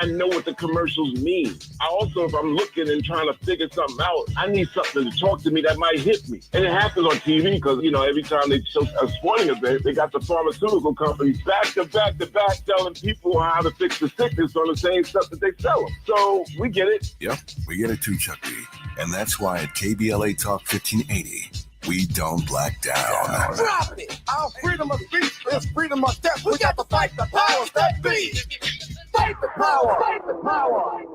and know what the commercials mean. I also, if I'm looking and trying to figure something out, I need something to talk to me that might hit me. And it happens on TV because, every time they show a sporting event, they got the pharmaceutical companies back to back telling people how to fix the sickness on the same stuff that they sell them. So we get it. Yep, we get it too, Chuck D. And that's why at KBLA Talk 1580, we don't black down. Drop it! Our freedom of speech is freedom of death. We got to fight the powers that be. Fight the power! Fight the power!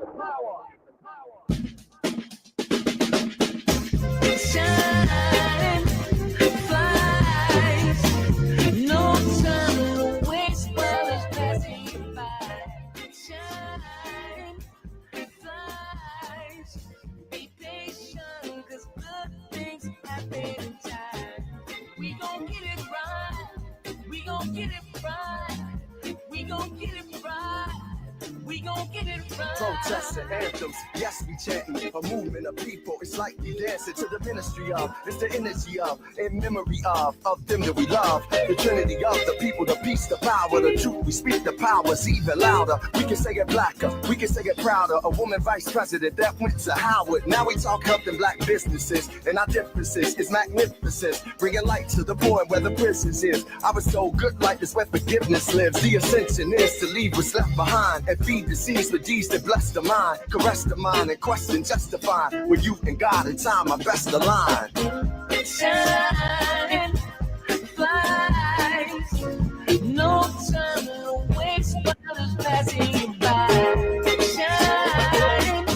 Shine, flies, no time to waste while it's passing you by. Shine, flies, be patient, 'cause good things happen in time. We gon' get it right, we gon' get it right, we gon' get it right. We gon' get it right. Protests and anthems, yes, we chanting. A movement of people, it's like we dancing to the ministry of. It's the energy of, in memory of them that we love. The trinity of the people, the peace, the power, the truth. We speak the powers even louder. We can say it blacker, we can say it prouder. A woman vice president that went to Howard. Now we talk helping black businesses, and our differences is magnificent. Bringing light to the point where the prisons is. I was so good like this where forgiveness lives. The ascension is to leave what's left behind and feed the seeds for G's that bless the mind, caress the mind, and question justify with you and God in time, my best align. Shine, flies, no time to waste while it's passing you by. Shine,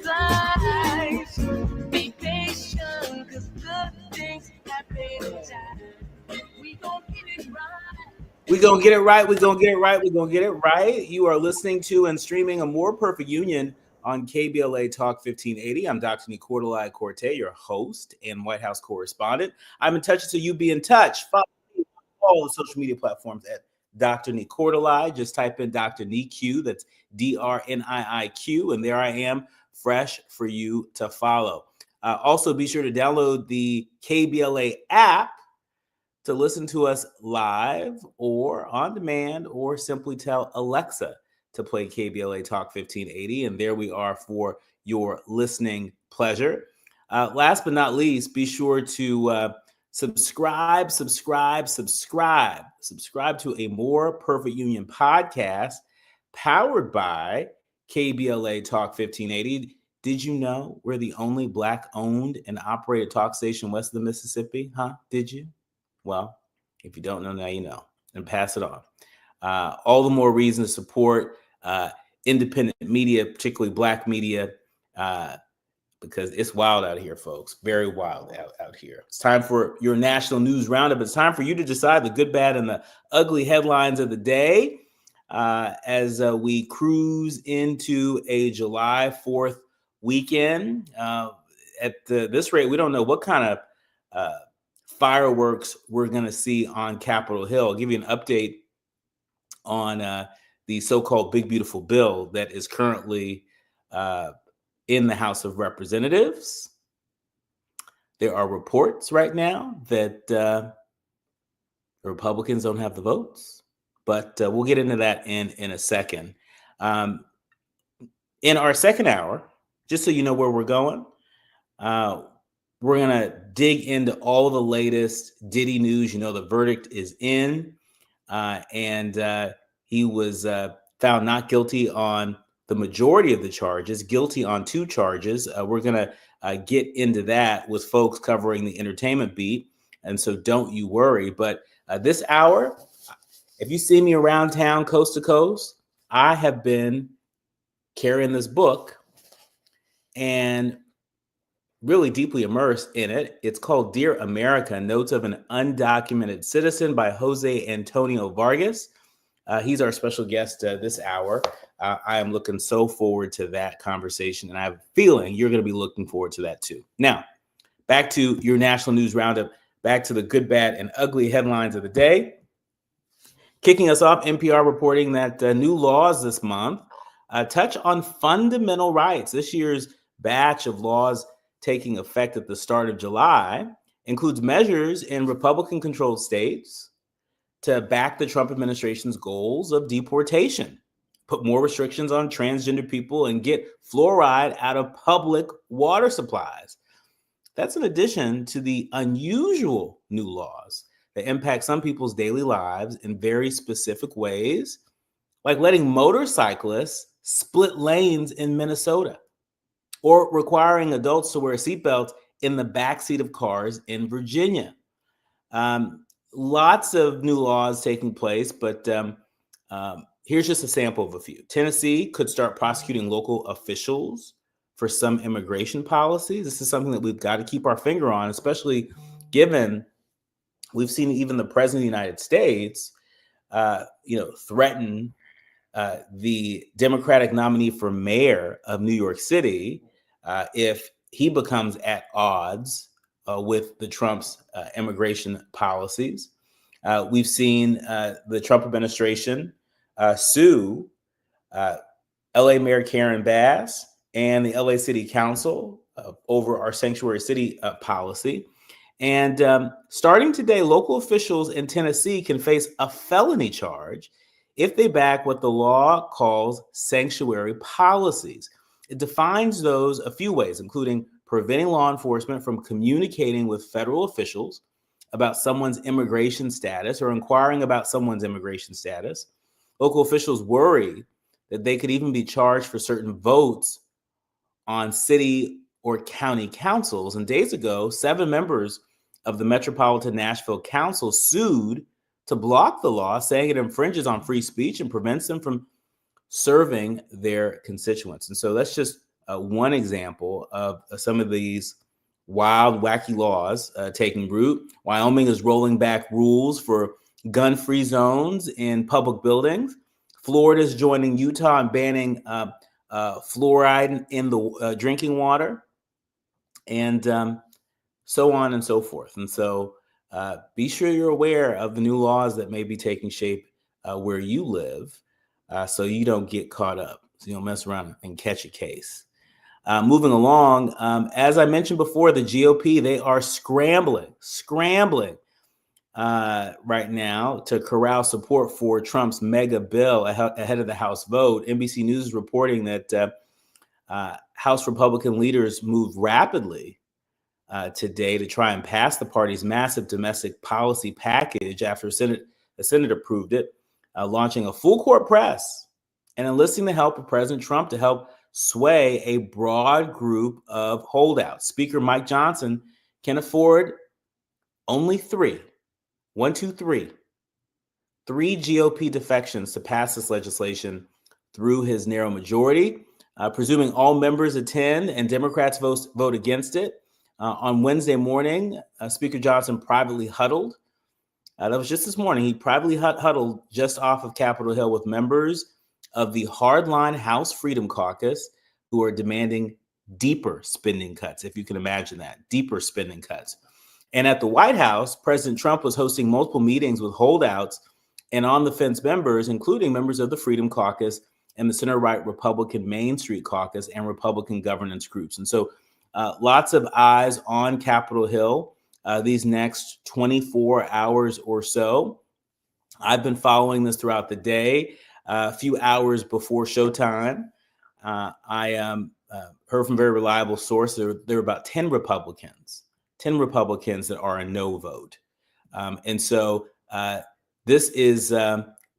flies, be patient, 'cause good things happen in time. We gon' get it right. We're going to get it right. We're going to get it right. We're going to get it right. You are listening to and streaming A More Perfect Union on KBLA Talk 1580. I'm Dr. Nii-Quartelai Quartey, your host and White House correspondent. I'm in touch until you be in touch. Follow me on all the social media platforms at Dr. Nii-Quartelai. Just type in Dr. Nii-Q. That's DRNIIQ. And there I am, fresh for you to follow. Also, be sure to download the KBLA app to listen to us live or on demand, or simply tell Alexa to play KBLA Talk 1580. And there we are for your listening pleasure. Last but not least, be sure to subscribe to A More Perfect Union podcast powered by KBLA Talk 1580. Did you know we're the only Black owned and operated talk station west of the Mississippi? Did you? Well, if you don't know, now you know, and pass it on. All the more reason to support independent media, particularly Black media, because it's wild out here, folks. Very wild out here. It's time for your national news roundup. It's time for you to decide the good, bad, and the ugly headlines of the day as we cruise into a July 4th weekend. At this rate, we don't know what kind of fireworks we're going to see on Capitol Hill. I'll give you an update on the so-called Big Beautiful Bill that is currently in the House of Representatives. There are reports right now that the Republicans don't have the votes, but we'll get into that in a second. In our second hour, just so you know where we're going, we're going to dig into all the latest Diddy news. You know, the verdict is in, and he was found not guilty on the majority of the charges, guilty on 2 charges. We're going to get into that with folks covering the entertainment beat, and so don't you worry. But this hour, if you see me around town, coast to coast, I have been carrying this book and really deeply immersed in it. It's called Dear America, Notes of an Undocumented Citizen by Jose Antonio Vargas. He's our special guest this hour. I am looking so forward to that conversation, and I have a feeling you're going to be looking forward to that too. Now, back to your national news roundup, back to the good, bad, and ugly headlines of the day. Kicking us off, NPR reporting that new laws this month touch on fundamental rights. This year's batch of laws taking effect at the start of July includes measures in Republican-controlled states to back the Trump administration's goals of deportation, put more restrictions on transgender people, and get fluoride out of public water supplies. That's in addition to the unusual new laws that impact some people's daily lives in very specific ways, like letting motorcyclists split lanes in Minnesota, or requiring adults to wear seatbelts in the backseat of cars in Virginia. Lots of new laws taking place, but here's just a sample of a few. Tennessee could start prosecuting local officials for some immigration policies. This is something that we've got to keep our finger on, especially given we've seen even the president of the United States, threaten the Democratic nominee for mayor of New York City if he becomes at odds with the Trump's immigration policies. We've seen the Trump administration sue LA Mayor Karen Bass and the LA City Council over our sanctuary city policy. And starting today, local officials in Tennessee can face a felony charge if they back what the law calls sanctuary policies. It defines those a few ways, including preventing law enforcement from communicating with federal officials about someone's immigration status or inquiring about someone's immigration status. Local officials worry that they could even be charged for certain votes on city or county councils. And days ago, 7 members of the Metropolitan Nashville Council sued to block the law, saying it infringes on free speech and prevents them from serving their constituents. And so that's just one example of some of these wild, wacky laws taking root. Wyoming is rolling back rules for gun-free zones in public buildings. Florida is joining Utah in banning fluoride in the drinking water, and so on and so forth. And so be sure you're aware of the new laws that may be taking shape where you live, so you don't get caught up, so you don't mess around and catch a case. Moving along, as I mentioned before, the GOP, they are scrambling right now to corral support for Trump's mega bill ahead of the House vote. NBC News is reporting that House Republican leaders moved rapidly today to try and pass the party's massive domestic policy package after the Senate approved it, launching a full court press and enlisting the help of President Trump to help sway a broad group of holdouts. Speaker Mike Johnson can afford only three GOP defections to pass this legislation through his narrow majority, presuming all members attend and Democrats vote against it. On Wednesday morning, Speaker Johnson privately huddled. That was just this morning. He privately huddled just off of Capitol Hill with members of the hardline House Freedom Caucus who are demanding deeper spending cuts, if you can imagine that, deeper spending cuts. And at the White House, President Trump was hosting multiple meetings with holdouts and on-the-fence members, including members of the Freedom Caucus and the center-right Republican Main Street Caucus and Republican governance groups. And so lots of eyes on Capitol Hill these next 24 hours or so. I've been following this throughout the day. A few hours before showtime, I heard from very reliable source there are about 10 Republicans that are a no vote. And so this is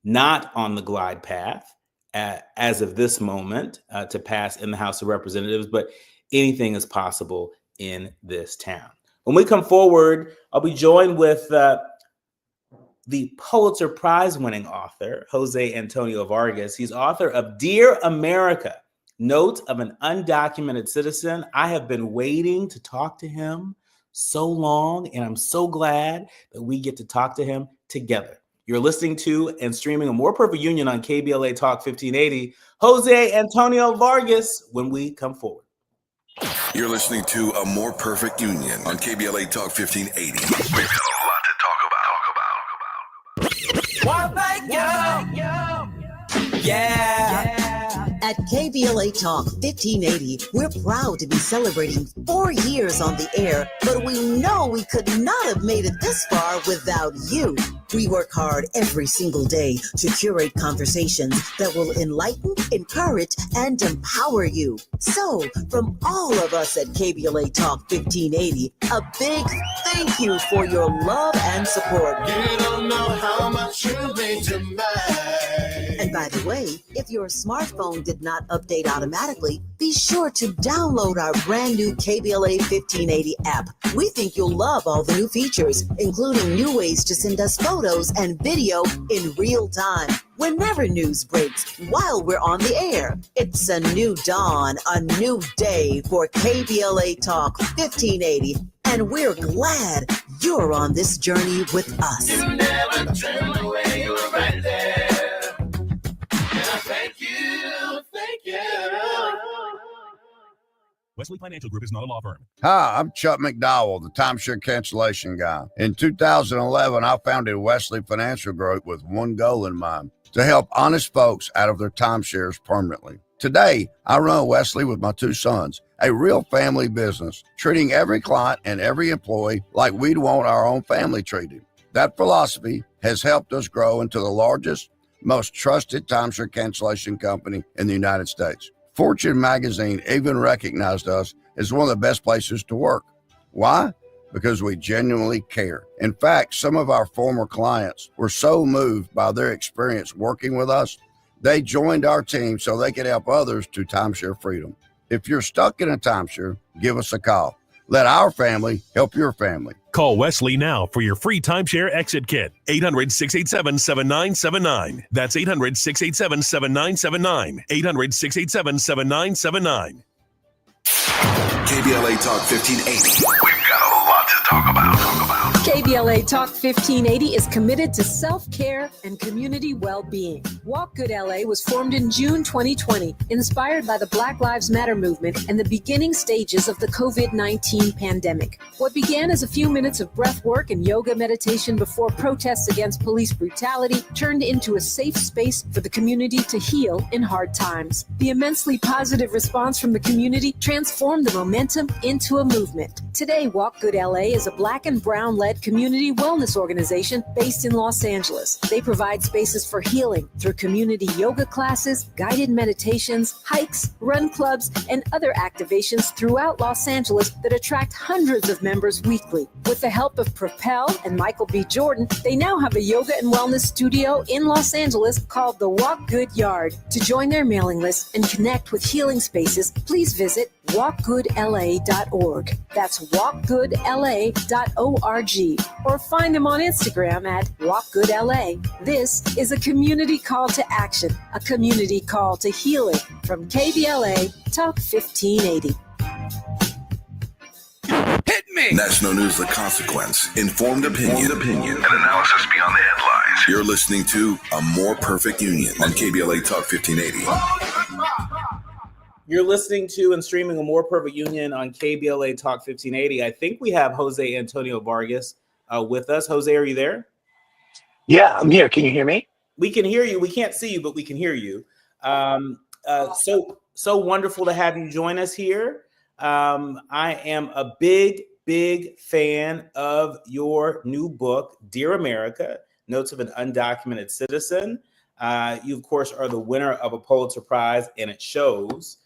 not on the glide path as of this moment to pass in the House of Representatives, but anything is possible in this town. When we come forward, I'll be joined with the Pulitzer Prize winning author, Jose Antonio Vargas. He's author of Dear America, Notes of an Undocumented Citizen. I have been waiting to talk to him so long, and I'm so glad that we get to talk to him together. You're listening to and streaming A More Perfect Union on KBLA Talk 1580. Jose Antonio Vargas when we come forward. You're listening to A More Perfect Union on KBLA Talk 1580. We've got a lot to talk about. Yeah. At KBLA Talk 1580, we're proud to be celebrating 4 years on the air, but we know we could not have made it this far without you. We work hard every single day to curate conversations that will enlighten, encourage, and empower you. So, from all of us at KBLA Talk 1580, a big thank you for your love and support. You don't know how much you mean to me. And by the way, if your smartphone did not update automatically, be sure to download our brand new KBLA 1580 app. We think you'll love all the new features, including new ways to send us photos and video in real time. Whenever news breaks, while we're on the air, it's a new dawn, a new day for KBLA Talk 1580. And we're glad you're on this journey with us. You never turned away, you were right there. Thank you, thank you. Wesley Financial Group is not a law firm. Hi, I'm Chuck McDowell, the timeshare cancellation guy. In 2011, I founded Wesley Financial Group with one goal in mind: to help honest folks out of their timeshares permanently. Today, I run Wesley with my two sons, a real family business, treating every client and every employee like we'd want our own family treated. That philosophy has helped us grow into the largest, most trusted timeshare cancellation company in the United States. Fortune magazine even recognized us as one of the best places to work. Why? Because we genuinely care. In fact, some of our former clients were so moved by their experience working with us, they joined our team so they could help others to timeshare freedom. If you're stuck in a timeshare, give us a call. Let our family help your family. Call Wesley now for your free timeshare exit kit. 800-687-7979. That's 800-687-7979. 800-687-7979. KBLA Talk 1580. We've got a lot to talk about. KBLA Talk 1580 is committed to self-care and community well-being. Walk Good LA was formed in June 2020, inspired by the Black Lives Matter movement and the beginning stages of the COVID-19 pandemic. What began as a few minutes of breath work and yoga meditation before protests against police brutality turned into a safe space for the community to heal in hard times. The immensely positive response from the community transformed the momentum into a movement. Today, Walk Good LA is a Black and Brown-led community wellness organization based in Los Angeles. They provide spaces for healing through community yoga classes, guided meditations, hikes, run clubs, and other activations throughout Los Angeles that attract hundreds of members weekly. With the help of Propel and Michael B. Jordan, they now have a yoga and wellness studio in Los Angeles called the Walk Good Yard. To join their mailing list and connect with healing spaces, please visit walkgoodla.org. That's walkgoodla.org. Or find them on Instagram at walkgoodla. This is a community call to action, a community call to healing from KBLA Talk 1580. Hit me! National News The Consequence. Informed opinion. And analysis beyond the headlines. You're listening to A More Perfect Union on KBLA Talk 1580. You're listening to and streaming A More Perfect Union on KBLA Talk 1580. I think we have Jose Antonio Vargas with us. Jose, are you there? Yeah, I'm here. Can you hear me? We can hear you. We can't see you, but we can hear you. So wonderful to have you join us here. I am a big fan of your new book, Dear America, Notes of an Undocumented Citizen. You, of course, are the winner of a Pulitzer Prize, and it shows.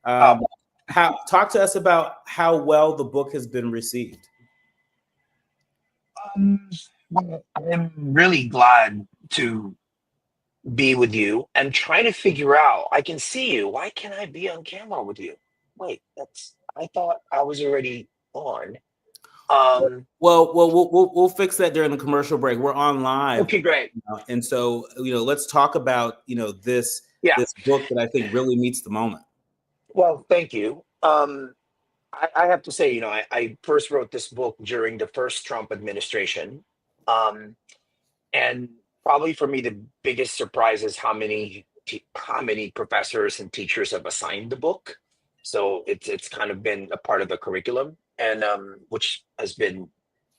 Talk to us about how well the book has been received. Well, I'm really glad to be with you and trying to figure out. I can see you. Why can't I be on camera with you? Wait, I thought I was already on. We'll fix that during the commercial break. We're on live. Okay, great. And so, let's talk about, this book that I think really meets the moment. Well, thank you. I have to say, I first wrote this book during the first Trump administration. And probably for me, the biggest surprise is how many professors and teachers have assigned the book. So it's kind of been a part of the curriculum, and which has been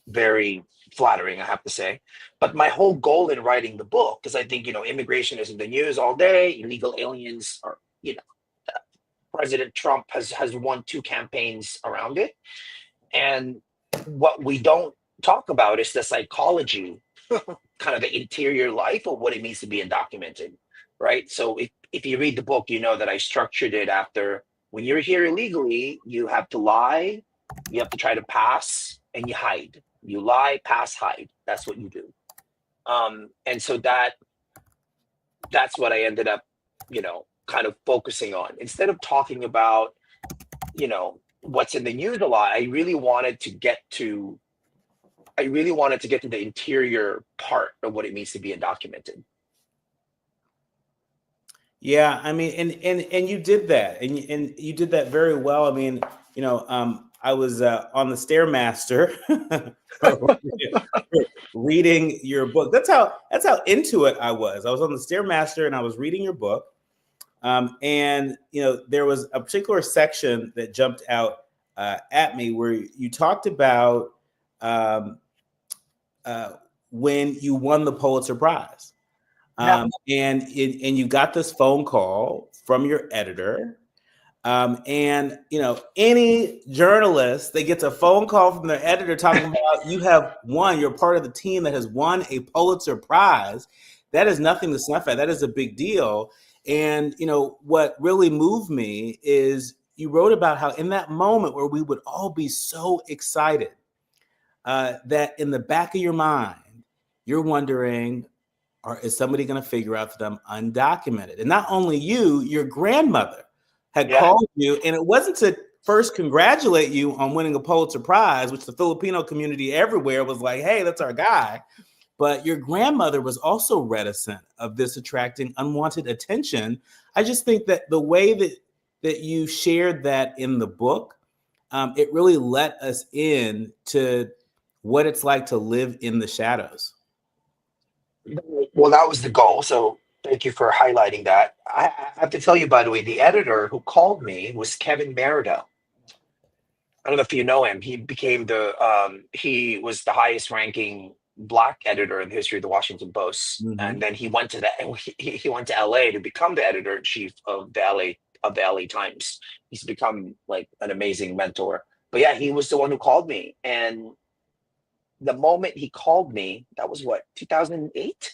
very flattering, I have to say. But my whole goal in writing the book, because I think, immigration is in the news all day, illegal aliens are, President Trump has won 2 campaigns around it. And what we don't talk about is the psychology kind of the interior life of what it means to be undocumented, right? So if you read the book, you know that I structured it after, when you're here illegally, you have to lie, you have to try to pass, and you hide. You lie, pass, hide. That's what you do. And so that's what I ended up, kind of focusing on. Instead of talking about, what's in the news a lot, I really wanted to get to the interior part of what it means to be undocumented. Yeah, I mean, and you did that, and you did that very well. I mean, I was on the Stairmaster reading your book. That's how into it I was. I was on the Stairmaster and I was reading your book, and there was a particular section that jumped out at me where you talked about when you won the Pulitzer Prize. And you got this phone call from your editor. And any journalist that gets a phone call from their editor talking about you have won, you're part of the team that has won a Pulitzer Prize, that is nothing to snuff at. That is a big deal. And what really moved me is you wrote about how in that moment where we would all be so excited, that in the back of your mind, you're wondering, or is somebody going to figure out that I'm undocumented? And not only you, your grandmother had called you, and it wasn't to first congratulate you on winning a Pulitzer Prize, which the Filipino community everywhere was like, hey, that's our guy. But your grandmother was also reticent of this attracting unwanted attention. I just think that the way that you shared that in the book, it really let us in to what it's like to live in the shadows. Well, that was the goal. So thank you for highlighting that. I have to tell you, by the way, the editor who called me was Kevin Merida. I don't know if you know him. He became he was the highest ranking Black editor in the history of the Washington Post. Mm-hmm. And then he went to he went to LA to become the editor in chief of the LA Times. He's become like an amazing mentor. But yeah, he was the one who called me. And the moment he called me, that was 2008?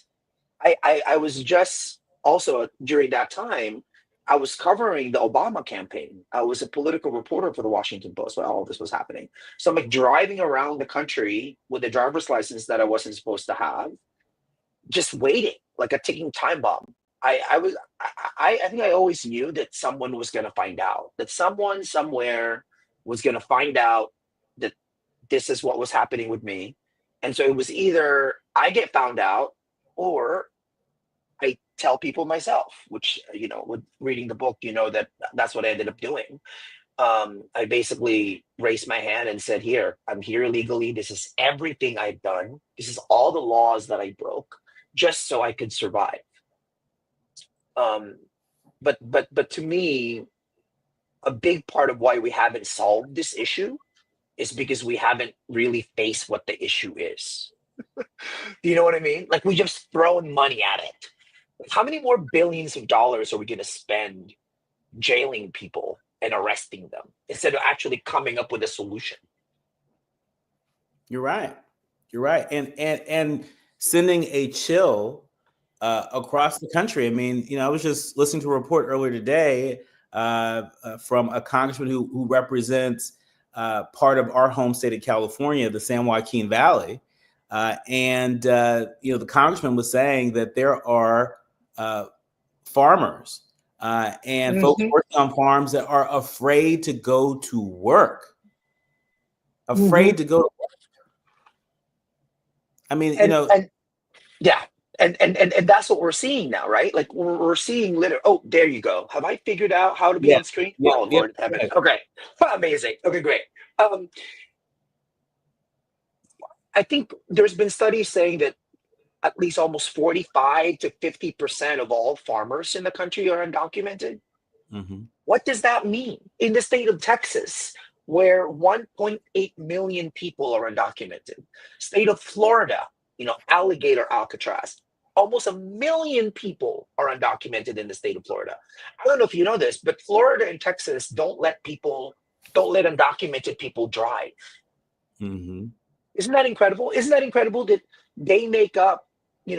I was just also during that time, I was covering the Obama campaign. I was a political reporter for the Washington Post while all this was happening. So I'm like driving around the country with a driver's license that I wasn't supposed to have, just waiting like a ticking time bomb. I think I always knew that someone was going to find out, that someone somewhere was going to find out that this is what was happening with me. And so it was either I get found out or I tell people myself, which, with reading the book, that's what I ended up doing. I basically raised my hand and said, here, I'm here illegally. This is everything I've done. This is all the laws that I broke just so I could survive. But to me, a big part of why we haven't solved this issue is because we haven't really faced what the issue is. Do you know what I mean? Like we just thrown money at it. How many more billions of dollars are we going to spend jailing people and arresting them instead of actually coming up with a solution? You're right. And sending a chill across the country. I mean, I was just listening to a report earlier today from a congressman who represents part of our home state of California, the San Joaquin Valley. And the congressman was saying that there are farmers and folks working on farms that are afraid to go to work. Afraid to go to work. I mean, And that's what we're seeing now, right? Like we're seeing oh, there you go. Have I figured out how to be on screen? Yeah, oh, Lord heaven. Okay. Amazing. Okay, great. I think there's been studies saying that at least almost 45 to 50% of all farmers in the country are undocumented. Mm-hmm. What does that mean? In the state of Texas, where 1.8 million people are undocumented, state of Florida, Alligator, Alcatraz, almost 1 million people are undocumented in the state of Florida. I don't know if you know this, but Florida and Texas don't let undocumented people drive. Mm-hmm. Isn't that incredible? Isn't that incredible that they make up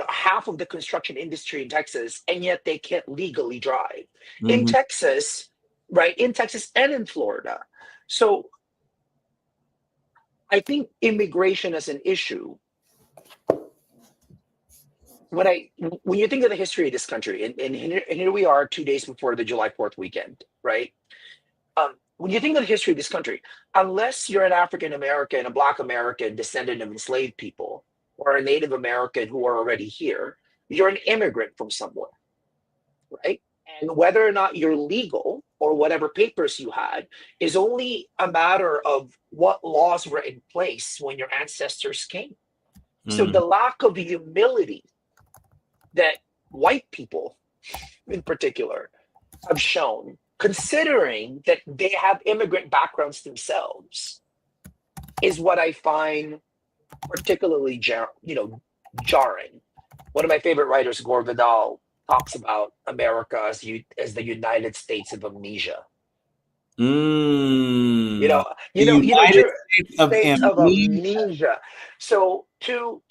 half of the construction industry in Texas, and yet they can't legally drive in Mhm. Texas, right? In Texas and in Florida. So I think immigration as an issue, when you think of the history of this country, and here we are 2 days before the July 4th weekend, right? When you think of the history of this country, unless you're an African American, a Black American descendant of enslaved people, or a Native American who are already here, you're an immigrant from somewhere, right? And whether or not you're legal or whatever papers you had is only a matter of what laws were in place when your ancestors came. So the lack of humility that white people in particular have shown, considering that they have immigrant backgrounds themselves, is what I find particularly jarring. One of my favorite writers, Gore Vidal, talks about America as the United States of amnesia. The United States of States of Amnesia. amnesia. So two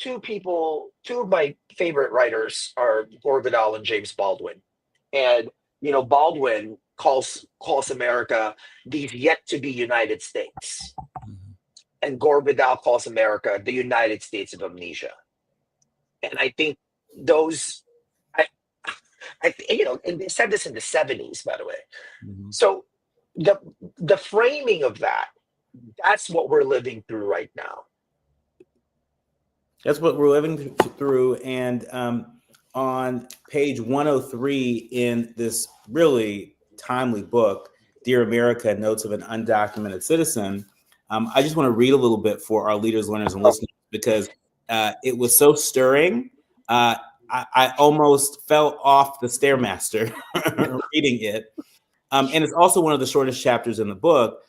of my favorite writers are Gore Vidal and James Baldwin. And Baldwin calls America the yet to be United States. And Gore Vidal calls America the United States of amnesia. And I think those, and they said this in the 70s, by the way. So the framing of that's what we're living through right now. That's what we're living through. And on page 103 in this really timely book, Dear America, Notes of an Undocumented Citizen, I just want to read a little bit for our leaders, learners, and listeners, because it was so stirring. I almost fell off the Stairmaster reading it. And it's also one of the shortest chapters in the book.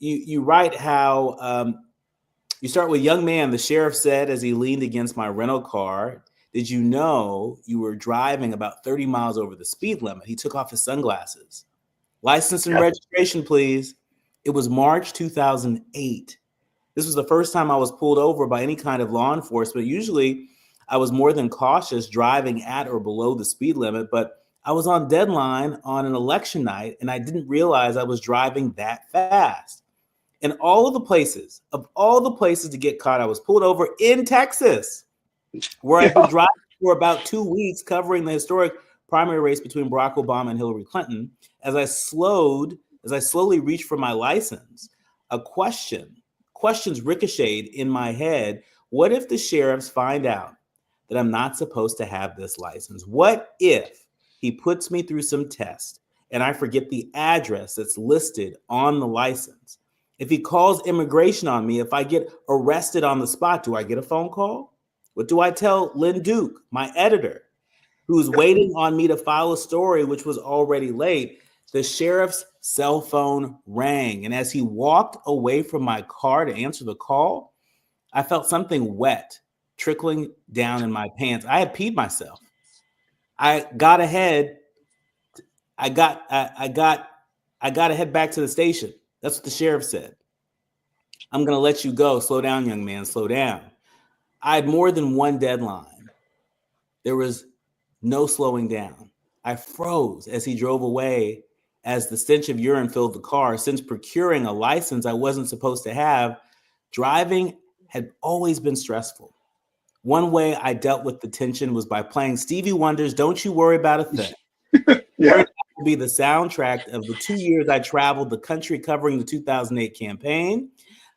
You write how you start with, young man, the sheriff said as he leaned against my rental car, did you know you were driving about 30 miles over the speed limit? He took off his sunglasses. License and registration, please. It was March 2008. This was the first time I was pulled over by any kind of law enforcement. Usually I was more than cautious driving at or below the speed limit, but I was on deadline on an election night and I didn't realize I was driving that fast. And all the places to get caught, I was pulled over in Texas, where I've been driving for about 2 weeks, covering the historic primary race between Barack Obama and Hillary Clinton. As I slowly reached for my license, questions ricocheted in my head. What if the sheriffs find out that I'm not supposed to have this license? What if he puts me through some tests and I forget the address that's listed on the license? If he calls immigration on me, if I get arrested on the spot, do I get a phone call? What do I tell Lynn Duke, my editor, who's waiting on me to file a story, which was already late? The sheriff's cell phone rang. And as he walked away from my car to answer the call, I felt something wet trickling down in my pants. I had peed myself. I got to head back to the station. That's what the sheriff said. I'm going to let you go. Slow down, young man. Slow down. I had more than one deadline. There was no slowing down. I froze as he drove away as the stench of urine filled the car. Since procuring a license I wasn't supposed to have, driving had always been stressful. One way I dealt with the tension was by playing Stevie Wonder's Don't You Worry About a Thing. Yeah. To be the soundtrack of the 2 years I traveled the country covering the 2008 campaign.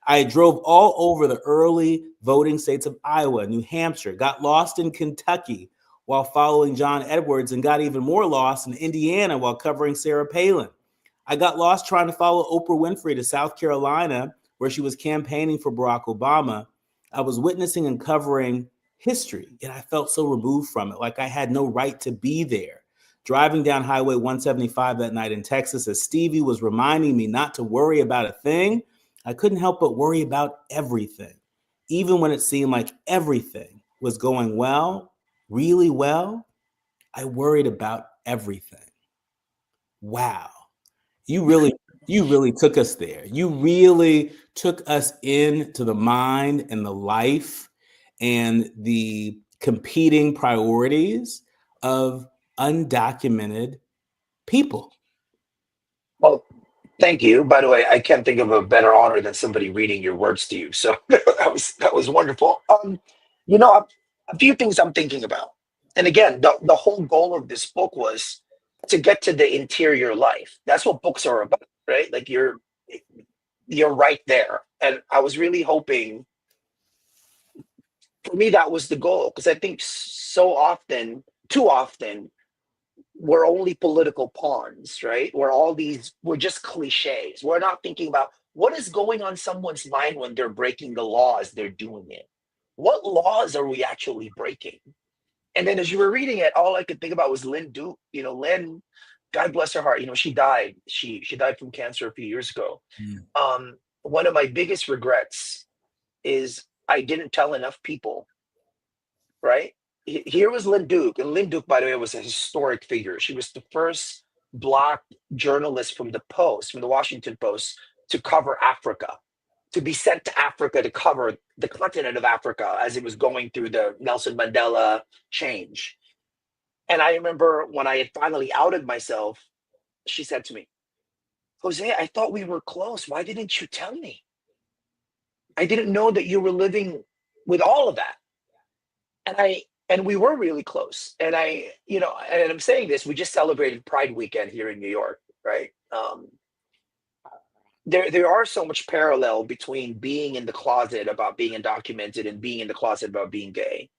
I drove all over the early voting states of Iowa, New Hampshire, got lost in Kentucky while following John Edwards, and got even more lost in Indiana while covering Sarah Palin. I got lost trying to follow Oprah Winfrey to South Carolina, where she was campaigning for Barack Obama. I was witnessing and covering history, and I felt so removed from it, like I had no right to be there. Driving down Highway 175 that night in Texas, as Stevie was reminding me not to worry about a thing, I couldn't help but worry about everything. Even when it seemed like everything was going well, really well, I worried about everything. Wow. You really took us there. You really took us into the mind and the life and the competing priorities of undocumented people. Well, thank you. By the way, I can't think of a better honor than somebody reading your words to you. So that was wonderful. A few things I'm thinking about. And again, the whole goal of this book was to get to the interior life. That's what books are about, right? Like you're right there. And I was really hoping, for me, that was the goal, because I think too often, we're only political pawns, right? We're just cliches. We're not thinking about what is going on someone's mind when they're breaking the law as they're doing it. What laws are we actually breaking? And then as you were reading it, all I could think about was Lynn Duke. Lynn, God bless her heart. She died. She died from cancer a few years ago. One of my biggest regrets is I didn't tell enough people, right? Here was Lynn Duke. And Lynn Duke, by the way, was a historic figure. She was the first Black journalist from the Washington Post, to cover Africa, to be sent to Africa to cover the continent of Africa as it was going through the Nelson Mandela change. And I remember when I had finally outed myself, she said to me, "Jose, I thought we were close. Why didn't you tell me? I didn't know that you were living with all of that." And we were really close. And and I'm saying this, we just celebrated Pride Weekend here in New York, right? There are so much parallel between being in the closet about being undocumented and being in the closet about being gay.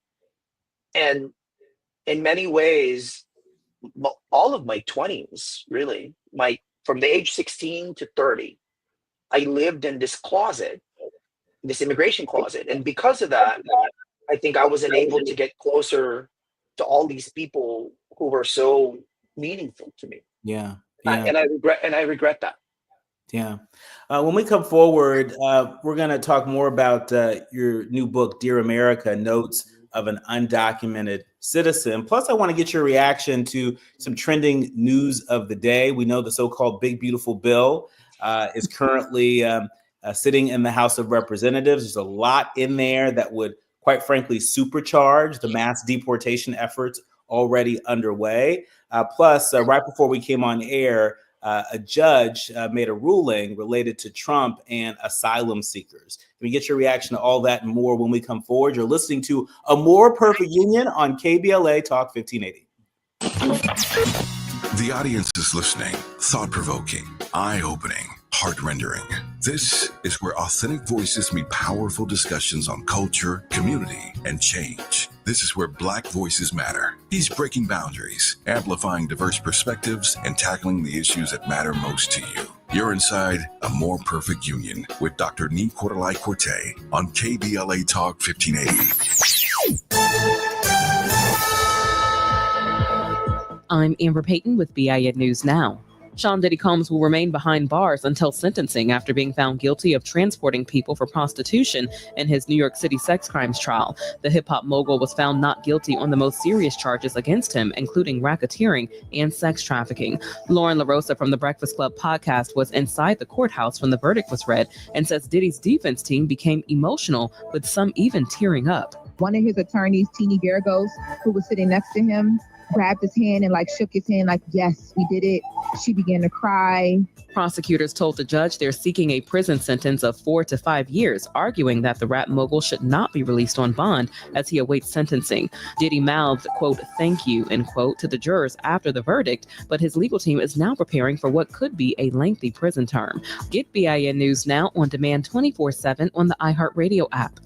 And in many ways, all of my 20s, really, from the age 16 to 30, I lived in this closet, this immigration closet. And because of that, I think I wasn't able to get closer to all these people who were so meaningful to me. Yeah. And I regret that. Yeah. When we come forward, we're going to talk more about your new book, Dear America, Notes of an Undocumented Citizen. Plus, I want to get your reaction to some trending news of the day. We know the so-called Big Beautiful Bill is currently sitting in the House of Representatives. There's a lot in there that would, quite frankly, supercharge the mass deportation efforts already underway. Plus, right before we came on air, a judge made a ruling related to Trump and asylum seekers. We get your reaction to all that and more when we come forward. You're listening to A More Perfect Union on KBLA Talk 1580. The audience is listening. Thought-provoking, eye-opening, heart-rendering. This is where authentic voices meet powerful discussions on culture, community, and change. This is where Black voices matter. He's breaking boundaries, amplifying diverse perspectives, and tackling the issues that matter most to you. You're inside A More Perfect Union with Dr. Nii-Quartelai Quartey on KBLA Talk 1580. I'm Amber Payton with BIN News Now. Sean Diddy Combs will remain behind bars until sentencing after being found guilty of transporting people for prostitution in his New York City sex crimes trial. The hip-hop mogul was found not guilty on the most serious charges against him, including racketeering and sex trafficking. Lauren LaRosa from the Breakfast Club podcast was inside the courthouse when the verdict was read and says Diddy's defense team became emotional, with some even tearing up. One of his attorneys, Teeny Garagos, who was sitting next to him, grabbed his hand and shook his hand yes, we did it. She began to cry. Prosecutors told the judge they're seeking a prison sentence of 4 to 5 years, arguing that the rap mogul should not be released on bond as he awaits sentencing. Diddy mouthed, quote, "thank you," end quote, to the jurors after the verdict, but his legal team is now preparing for what could be a lengthy prison term. Get BIN News Now on demand 24/7 on the iHeartRadio app.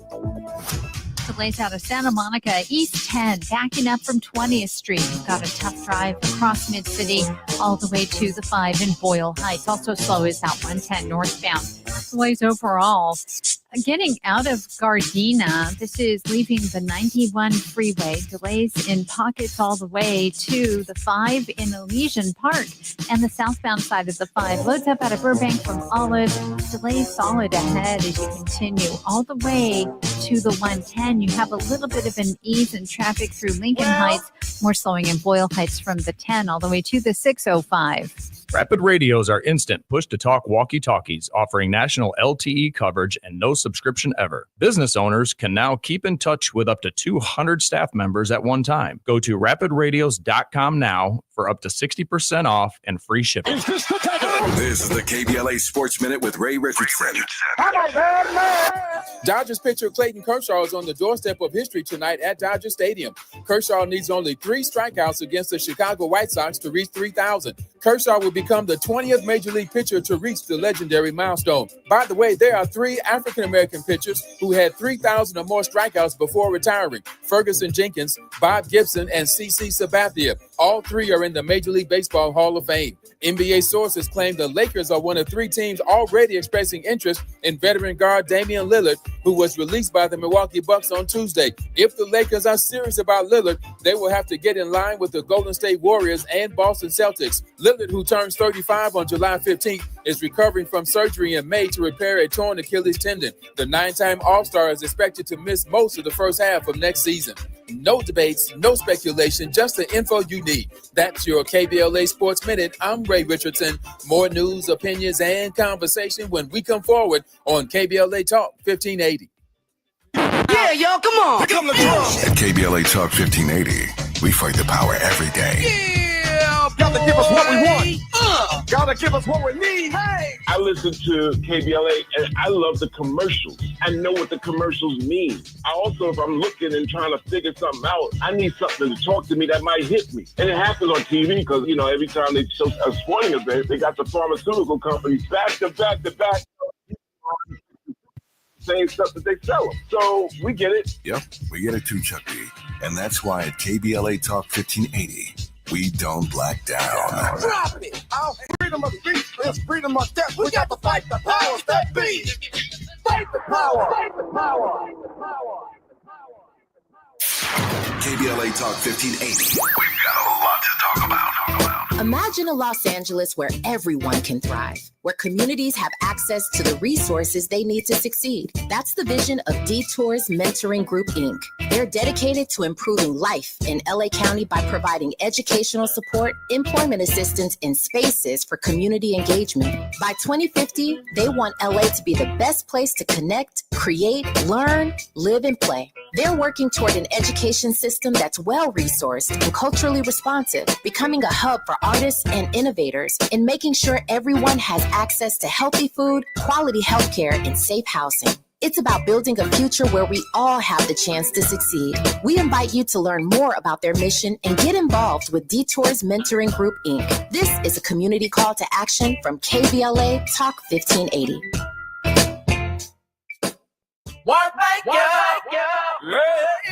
Delays out of Santa Monica, East 10, backing up from 20th Street. You've got a tough drive across Mid-City all the way to the 5 in Boyle Heights. Also slow is out 110 northbound. Delays overall. Getting out of Gardena, this is leaving the 91 freeway. Delays in pockets all the way to the 5 in Elysian Park and the southbound side of the 5. Loads up out of Burbank from Olive. Delays solid ahead as you continue all the way to the 110. You have a little bit of an ease in traffic through Lincoln Heights. More slowing in Boyle Heights from the 10 all the way to the 605. Rapid radios are instant push-to-talk walkie-talkies offering national LTE coverage and no subscription ever. Business owners can now keep in touch with up to 200 staff members at one time. Go to rapidradios.com now for up to 60% off and free shipping. This is the KBLA Sports Minute with Ray Richardson. Dodgers pitcher Clayton Kershaw is on the doorstep of history tonight at Dodger Stadium. Kershaw needs only 3 strikeouts against the Chicago White Sox to reach 3,000. Kershaw will become the 20th Major League pitcher to reach the legendary milestone. By the way, there are 3 African-American pitchers who had 3,000 or more strikeouts before retiring: Ferguson Jenkins, Bob Gibson, and CC Sabathia. All 3 are in the Major League Baseball Hall of Fame. NBA sources claim the Lakers are one of 3 teams already expressing interest in veteran guard Damian Lillard, who was released by the Milwaukee Bucks on Tuesday. If the Lakers are serious about Lillard, they will have to get in line with the Golden State Warriors and Boston Celtics. Lillard, who turns 35 on July 15th, is recovering from surgery in May to repair a torn Achilles tendon. The 9-time All-Star is expected to miss most of the first half of next season. No debates, no speculation, just the info you need. That's your KBLA Sports Minute. I'm Ray Richardson. More news, opinions, and conversation when we come forward on KBLA Talk 1580. Yeah, y'all, come on. Come to At KBLA Talk 1580, we fight the power every day. Yeah, gotta give us what we want. Gotta give us what we need. Hey. I listen to KBLA and I love the commercials. I know what the commercials mean. I also, if I'm looking and trying to figure something out, I need something to talk to me that might hit me. And it happens on TV because, you know, every time they show a sporting event, they got the pharmaceutical companies back to back to back. Same stuff that they sell them. So we get it. Yep, we get it too, Chuck B. And that's why at KBLA Talk 1580, we don't black down. Drop it. Our freedom of speech is freedom of death. We got to fight the powers that be. Fight the power. Fight the power. KBLA Talk 1580. We've got a lot to talk about. Imagine a Los Angeles where everyone can thrive, where communities have access to the resources they need to succeed. That's the vision of Detours Mentoring Group, Inc. They're dedicated to improving life in LA County by providing educational support, employment assistance, and spaces for community engagement. By 2050, they want LA to be the best place to connect, create, learn, live, and play. They're working toward an education system that's well-resourced and culturally responsive, becoming a hub for artists and innovators, and making sure everyone has access to healthy food, quality healthcare, and safe housing. It's about building a future where we all have the chance to succeed. We invite you to learn more about their mission and get involved with Detours Mentoring Group, Inc. This is a community call to action from KBLA Talk 1580. What make you?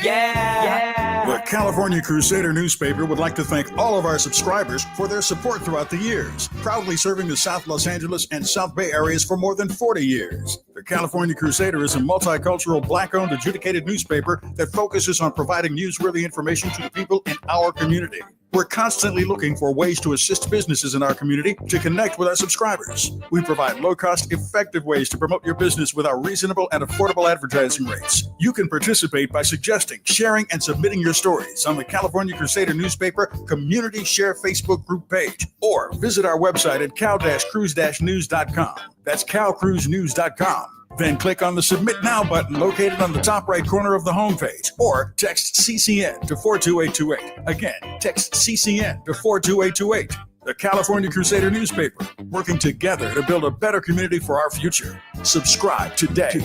Yeah. The California Crusader newspaper would like to thank all of our subscribers for their support throughout the years, proudly serving the South Los Angeles and South Bay areas for more than 40 years. The California Crusader is a multicultural, Black-owned, adjudicated newspaper that focuses on providing newsworthy information to the people in our community. We're constantly looking for ways to assist businesses in our community to connect with our subscribers. We provide low-cost, effective ways to promote your business with our reasonable and affordable advertising rates. You can participate by suggesting, sharing, and submitting your stories on the California Crusader newspaper Community Share Facebook group page, or visit our website at cal-cruise-news.com. That's calcruisenews.com. Then click on the Submit Now button located on the top right corner of the homepage, or text CCN to 42828. Again, text CCN to 42828. The California Crusader newspaper, working together to build a better community for our future. Subscribe today.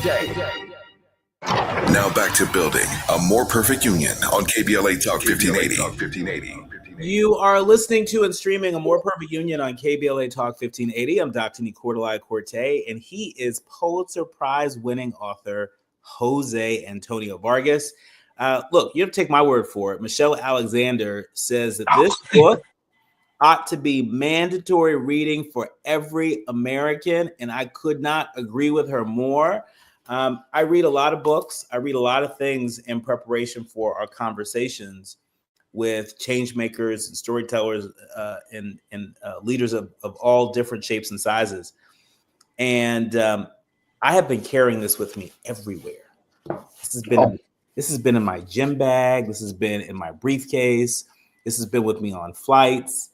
Now back to building a more perfect union on KBLA Talk 1580. You are listening to and streaming A More Perfect Union on KBLA Talk 1580. I'm Dr. Nii-Quartelai Quartey, and he is Pulitzer Prize-winning author Jose Antonio Vargas. Look, you have to take my word for it. Michelle Alexander says that this book ought to be mandatory reading for every American, and I could not agree with her more. I read a lot of books. I read a lot of things in preparation for our conversations with change makers and storytellers and leaders of all different shapes and sizes. And I have been carrying this with me everywhere. This has been in my gym bag. This has been in my briefcase. This has been with me on flights.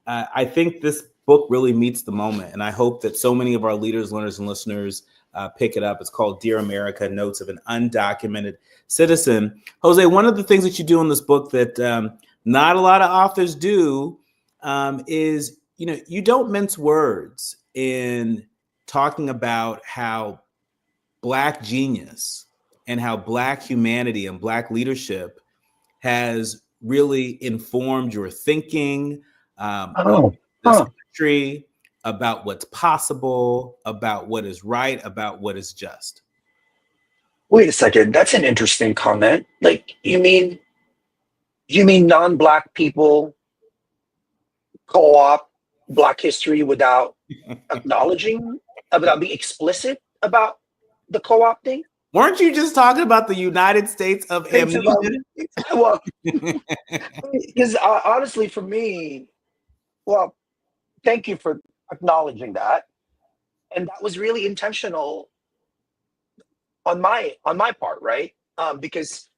I think this book really meets the moment, and I hope that so many of our leaders, learners, and listeners pick it up. It's called Dear America, Notes of an Undocumented Citizen. Jose, one of the things that you do in this book that not a lot of authors do is, you don't mince words in talking about how Black genius and how Black humanity and Black leadership has really informed your thinking of this country, about what's possible, about what is right, about what is just. Wait a second. That's an interesting comment. Like, you mean non-Black people co-opt Black history without acknowledging, without being explicit about the co-opting? Weren't you just talking about the United States of amnesia? Well, because honestly, for me, well, thank you for acknowledging that, and that was really intentional on my part, right? Because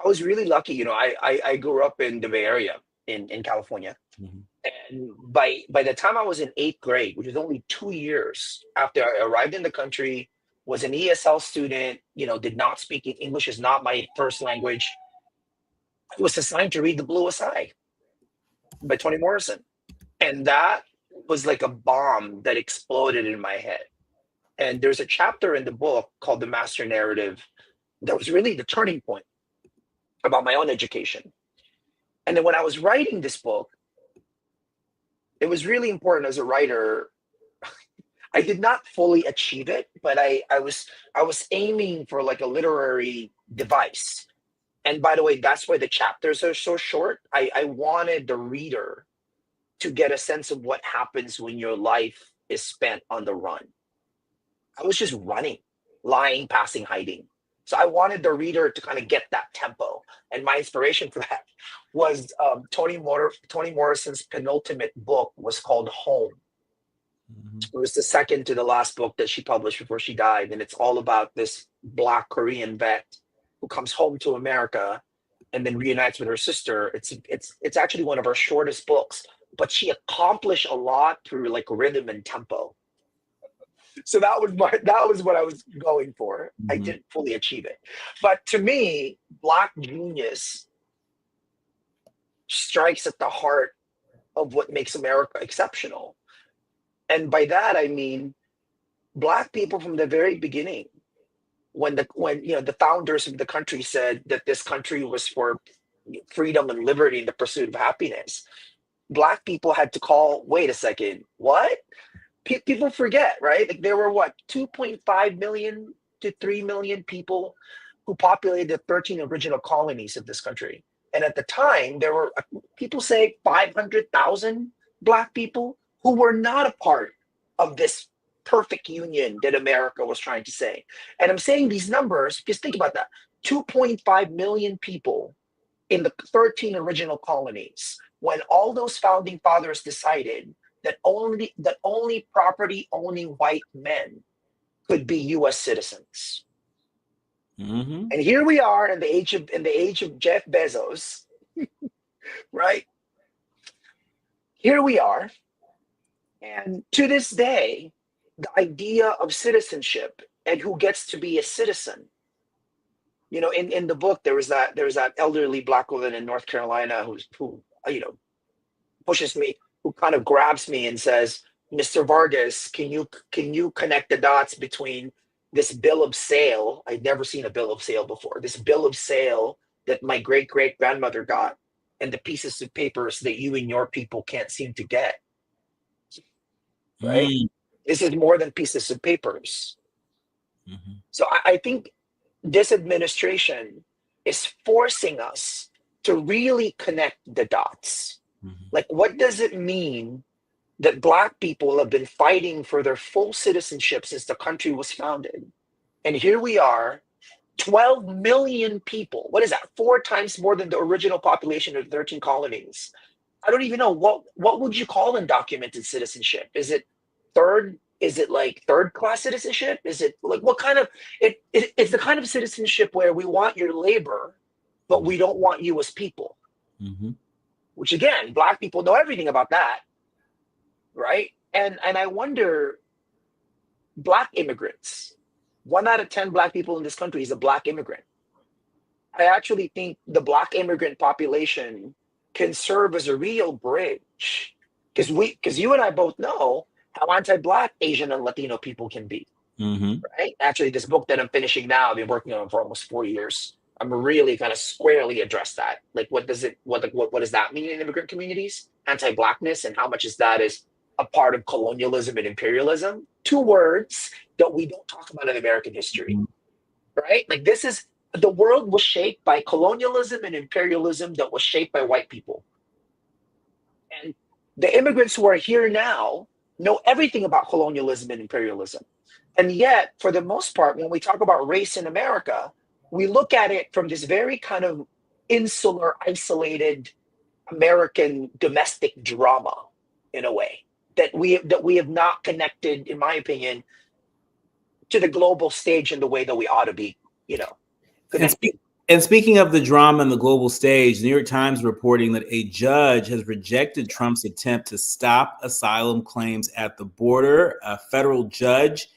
I was really lucky. I grew up in the Bay Area in California. And by the time I was in 8th grade, which was only 2 years after I arrived in the country, was an ESL student, did not speak English, is not my first language. I was assigned to read The Bluest Eye by Toni Morrison. And that was like a bomb that exploded in my head. And there's a chapter in the book called The Master Narrative that was really the turning point about my own education. And then when I was writing this book, it was really important as a writer. I did not fully achieve it, but I was aiming for like a literary device. And by the way, that's why the chapters are so short. I wanted the reader to get a sense of what happens when your life is spent on the run. I was just running, lying, passing, hiding. So I wanted the reader to kind of get that tempo. And my inspiration for that was Toni Morrison's penultimate book was called Home. It was the second to the last book that she published before she died. And it's all about this Black Korean vet who comes home to America and then reunites with her sister. It's actually one of her shortest books, but she accomplished a lot through like rhythm and tempo. So that was what I was going for. I didn't fully achieve it. But to me, Black genius strikes at the heart of what makes America exceptional. And by that I mean Black people from the very beginning, when the founders of the country said that this country was for freedom and liberty and the pursuit of happiness, Black people had to call, wait a second, what? People forget, right? Like there were 2.5 million to 3 million people who populated the 13 original colonies of this country. And at the time, there were, people say 500,000 Black people who were not a part of this perfect union that America was trying to say. And I'm saying these numbers because think about that. 2.5 million people in the 13 original colonies, when all those founding fathers decided that only property owning white men could be U.S. citizens. And here we are in the age of Jeff Bezos, right? Here we are, and to this day, the idea of citizenship and who gets to be a citizen. In the book there was that elderly Black woman in North Carolina who pushes me, who kind of grabs me and says, Mr. Vargas, can you connect the dots between this bill of sale? I'd never seen a bill of sale before. This bill of sale that my great-great-grandmother got and the pieces of papers that you and your people can't seem to get. Right? This is more than pieces of papers. So I think this administration is forcing us to really connect the dots. Like, what does it mean that Black people have been fighting for their full citizenship since the country was founded? And here we are, 12 million people. What is that? 4 times more than the original population of the 13 colonies. I don't even know. What would you call undocumented citizenship? Is it third? Is it like third-class citizenship? Is it like what kind of it's the kind of citizenship where we want your labor, but we don't want you as people. which again, Black people know everything about that, right? And I wonder, Black immigrants, 1 out of 10 Black people in this country is a Black immigrant. I actually think the Black immigrant population can serve as a real bridge, because you and I both know how anti-Black Asian and Latino people can be. Right? Actually, this book that I'm finishing now, I've been working on for almost 4 years. I'm really kind of squarely address that. Like, what does that mean in immigrant communities? Anti-Blackness, and how much is that is a part of colonialism and imperialism? 2 words that we don't talk about in American history, right? Like, the world was shaped by colonialism and imperialism that was shaped by white people. And the immigrants who are here now know everything about colonialism and imperialism. And yet, for the most part, when we talk about race in America, we look at it from this very kind of insular, isolated American domestic drama, in a way that we have not connected, in my opinion, to the global stage in the way that we ought to be, connected. And speaking of the drama and the global stage, the New York Times reporting that a judge has rejected Trump's attempt to stop asylum claims at the border. A federal judge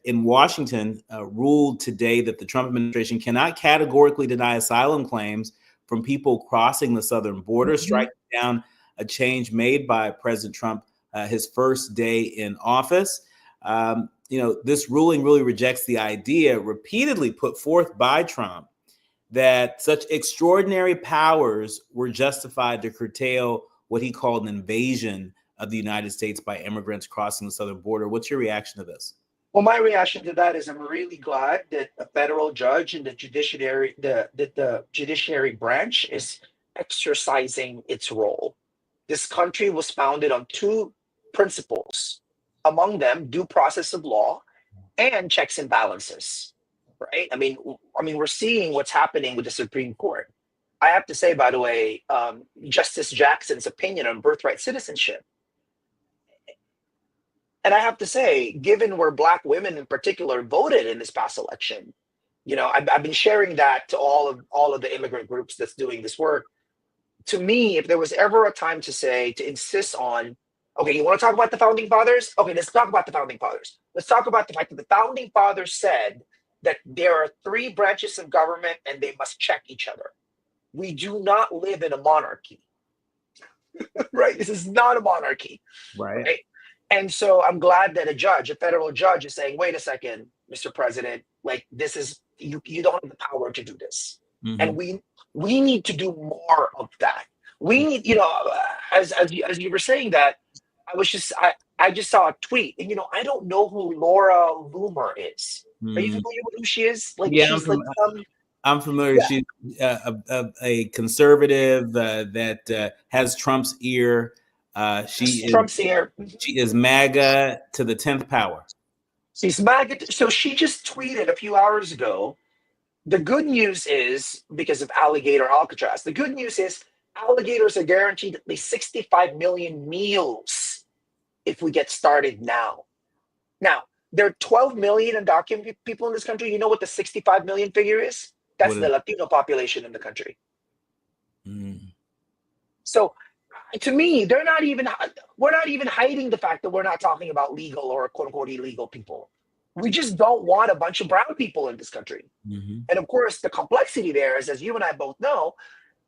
in Washington ruled today that the Trump administration cannot categorically deny asylum claims from people crossing the southern border, striking down a change made by President Trump his first day in office. This ruling really rejects the idea repeatedly put forth by Trump that such extraordinary powers were justified to curtail what he called an invasion of the United States by immigrants crossing the southern border. What's your reaction to this? Well, my reaction to that is I'm really glad that a federal judge and the judiciary branch is exercising its role. This country was founded on 2 principles, among them due process of law and checks and balances, right? I mean, we're seeing what's happening with the Supreme Court. I have to say, by the way, Justice Jackson's opinion on birthright citizenship. And I have to say, given where Black women in particular voted in this past election, I've been sharing that to all of the immigrant groups that's doing this work. To me, if there was ever a time to insist on, okay, you want to talk about the founding fathers? Okay, let's talk about the founding fathers. Let's talk about the fact that the founding fathers said that there are 3 branches of government and they must check each other. We do not live in a monarchy, right? This is not a monarchy, right? And so I'm glad that a federal judge is saying, wait a second, Mr. President, like, this is, you don't have the power to do this. And we need to do more of that. We need, as you were saying that, I just saw a tweet, and I don't know who Laura Loomer is. Are you familiar with who she is? Like, yeah, she's I'm familiar. Yeah. She's a conservative that has Trump's ear. She is MAGA to the 10th power. She's MAGA. So she just tweeted a few hours ago. The good news is, because of alligator Alcatraz, the good news is alligators are guaranteed at least 65 million meals if we get started now. Now, there are 12 million undocumented people in this country. You know what the 65 million figure is? That's the Latino population in the country. So, to me, we're not even hiding the fact that we're not talking about legal or quote unquote illegal people. We just don't want a bunch of brown people in this country. And of course, the complexity there is, as you and I both know,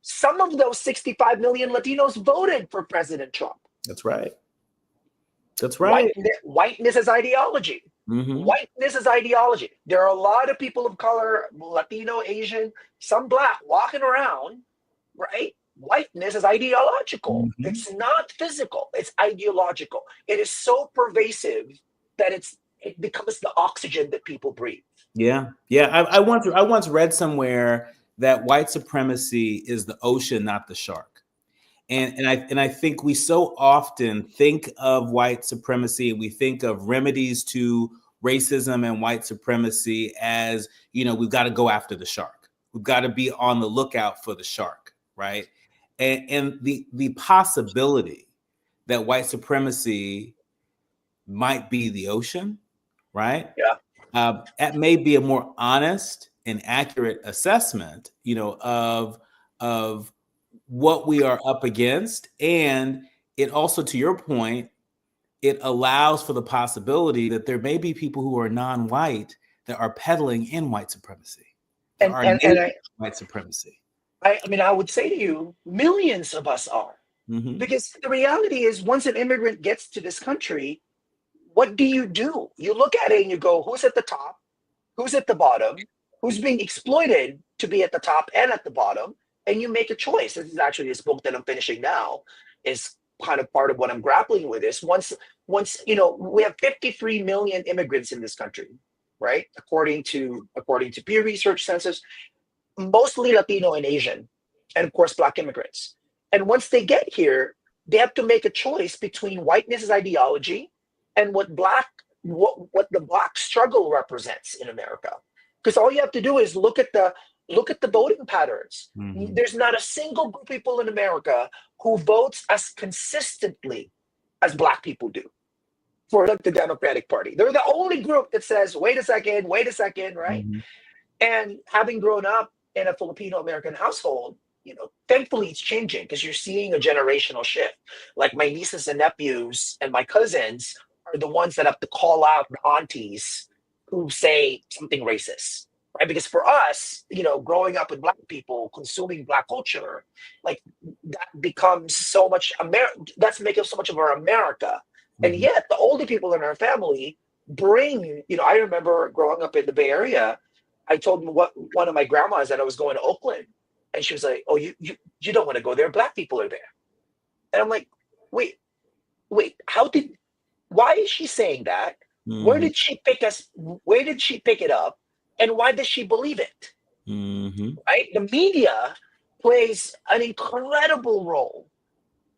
some of those 65 million Latinos voted for President Trump. That's right. That's right. Whiteness is ideology. Whiteness is ideology. There are a lot of people of color, Latino, Asian, some Black, walking around, right? Whiteness is ideological. It's not physical. It's ideological. It is so pervasive that it becomes the oxygen that people breathe. Yeah. I once read somewhere that white supremacy is the ocean, not the shark. And I think we so often think of white supremacy, and we think of remedies to racism and white supremacy as, we've got to go after the shark. We've got to be on the lookout for the shark, right? And the possibility that white supremacy might be the ocean, right? Yeah. That may be a more honest and accurate assessment, of what we are up against. And it also, to your point, it allows for the possibility that there may be people who are non-white that are peddling in white supremacy. There are white supremacy. I mean, I would say to you, millions of us are. Mm-hmm. Because the reality is, once an immigrant gets to this country, what do? You look at it and you go, who's at the top? Who's at the bottom? Who's being exploited to be at the top and at the bottom? And you make a choice. This is actually this book that I'm finishing now is kind of part of what I'm grappling with is once, we have 53 million immigrants in this country, right? According to Pew Research census, mostly Latino and Asian, and of course, Black immigrants. And once they get here, they have to make a choice between whiteness as ideology and what the Black struggle represents in America. Because all you have to do is look at the voting patterns. Mm-hmm. There's not a single group of people in America who votes as consistently as Black people do for the Democratic Party. They're the only group that says, wait a second, right? Mm-hmm. And having grown up in a Filipino American household, thankfully it's changing because you're seeing a generational shift. Like my nieces and nephews and my cousins are the ones that have to call out the aunties who say something racist, right? Because for us, growing up with Black people, consuming Black culture, like that becomes so much that's making so much of our America. Mm-hmm. And yet the older people in our family bring, I remember growing up in the Bay Area, I told one of my grandmas that I was going to Oakland. And she was like, oh, you don't want to go there. Black people are there. And I'm like, wait, why is she saying that? Mm-hmm. Where did she pick it up? And why does she believe it? Mm-hmm. Right? The media plays an incredible role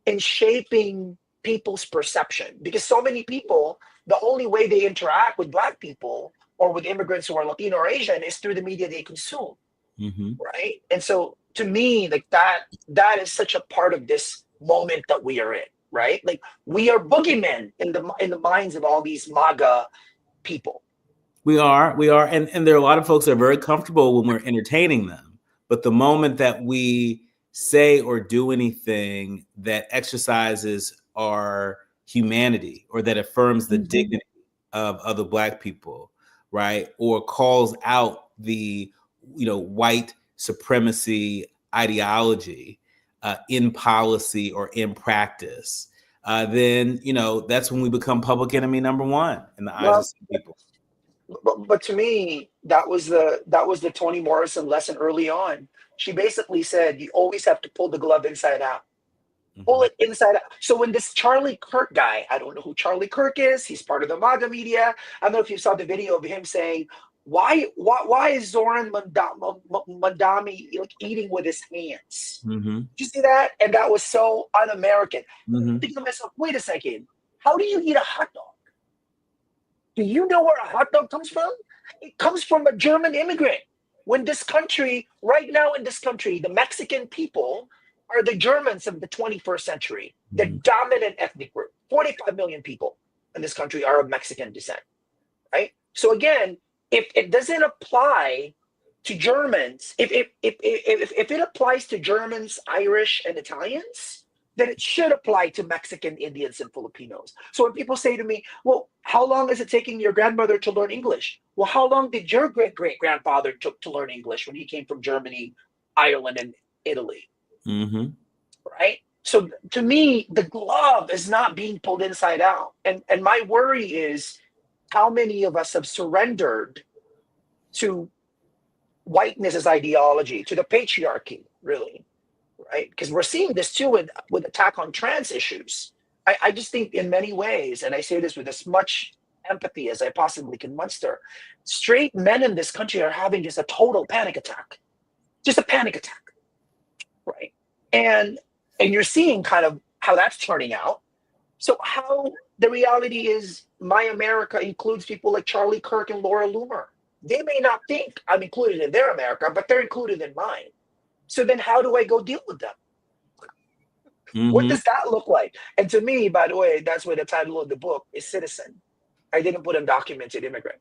in shaping people's perception because so many people, the only way they interact with Black people or with immigrants who are Latino or Asian is through the media they consume. Mm-hmm. Right. And so to me, like that is such a part of this moment that we are in, right? Like we are boogeymen in the minds of all these MAGA people. We are. And there are a lot of folks that are very comfortable when we're entertaining them. But the moment that we say or do anything that exercises our humanity or that affirms the mm-hmm. dignity of other Black people, right? Or calls out the white supremacy ideology in policy or in practice, then that's when we become public enemy number one in the eyes of some people. But to me, that was the Toni Morrison lesson early on. She basically said you always have to pull the glove inside out. Mm-hmm. Pull it inside out. So when this Charlie Kirk guy, I don't know who Charlie Kirk is. He's part of the MAGA media. I don't know if you saw the video of him saying, Why is Zoran Mandami eating with his hands? Mm-hmm. Did you see that? And that was so un-American. Mm-hmm. I think to myself, wait a second. How do you eat a hot dog? Do you know where a hot dog comes from? It comes from a German immigrant. When this country, right now in this country, the Mexican people are the Germans of the 21st century, the dominant ethnic group. 45 million people in this country are of Mexican descent, right? So again, if it doesn't apply to Germans, if it applies to Germans, Irish, and Italians, then it should apply to Mexican, Indians, and Filipinos. So when people say to me, well, how long is it taking your grandmother to learn English? Well, how long did your great-great-grandfather took to learn English when he came from Germany, Ireland, and Italy? Mm-hmm. Right? So to me, the glove is not being pulled inside out. And my worry is how many of us have surrendered to whiteness as ideology, to the patriarchy, really, right? Because we're seeing this too with attack on trans issues. I just think in many ways, and I say this with as much empathy as I possibly can muster, straight men in this country are having just a total panic attack. Just a panic attack, right? And you're seeing kind of how that's turning out. So how the reality is my America includes people like Charlie Kirk and Laura Loomer. They may not think I'm included in their America, but they're included in mine. So then how do I go deal with them? Mm-hmm. What does that look like? And to me, by the way, that's why the title of the book is Citizen. I didn't put undocumented immigrant.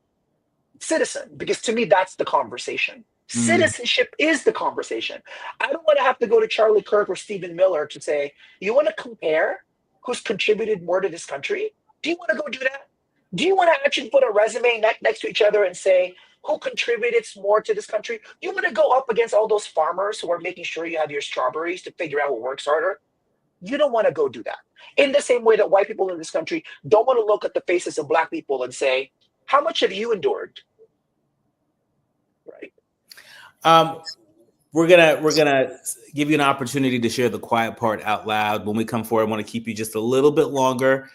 Citizen, because to me, that's the conversation. Citizenship is the conversation. I don't want to have to go to Charlie Kirk or Stephen Miller to say, you want to compare who's contributed more to this country? Do you want to go do that? Do you want to actually put a resume next to each other and say, who contributed more to this country? Do you want to go up against all those farmers who are making sure you have your strawberries to figure out who works harder? You don't want to go do that. In the same way that white people in this country don't want to look at the faces of Black people and say, how much have you endured? Right. We're gonna give you an opportunity to share the quiet part out loud. When we come forward, I want to keep you just a little bit longer.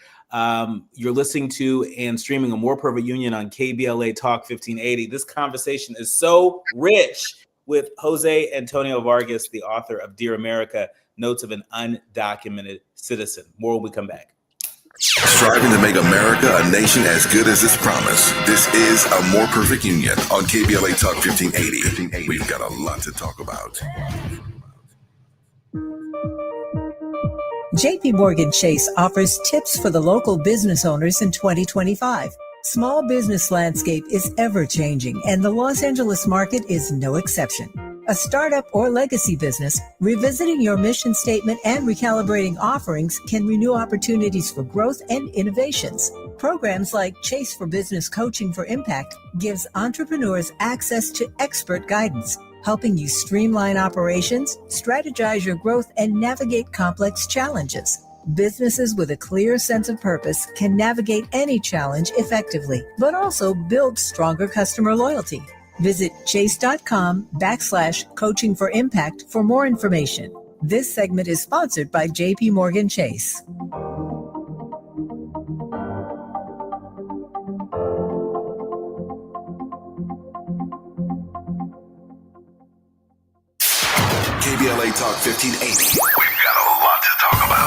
You're listening to and streaming A More Perfect Union on KBLA Talk 1580. This conversation is so rich with Jose Antonio Vargas, the author of Dear America, Notes of an Undocumented Citizen. More when we come back. Striving to make America a nation as good as its promise. This is A More Perfect Union on KBLA Talk 1580. We've got a lot to talk about. JP Morgan Chase offers tips for the local business owners in 2025. Small business landscape is ever changing, and the Los Angeles market is no exception. A startup or legacy business, revisiting your mission statement and recalibrating offerings can renew opportunities for growth and innovations. Programs like Chase for Business Coaching for Impact gives entrepreneurs access to expert guidance, helping you streamline operations, strategize your growth, and navigate complex challenges. Businesses with a clear sense of purpose can navigate any challenge effectively, but also build stronger customer loyalty. Visit chase.com/coaching for impact for more information. This segment is sponsored by JP Morgan Chase. KBLA Talk 1580. We've got a lot to talk about.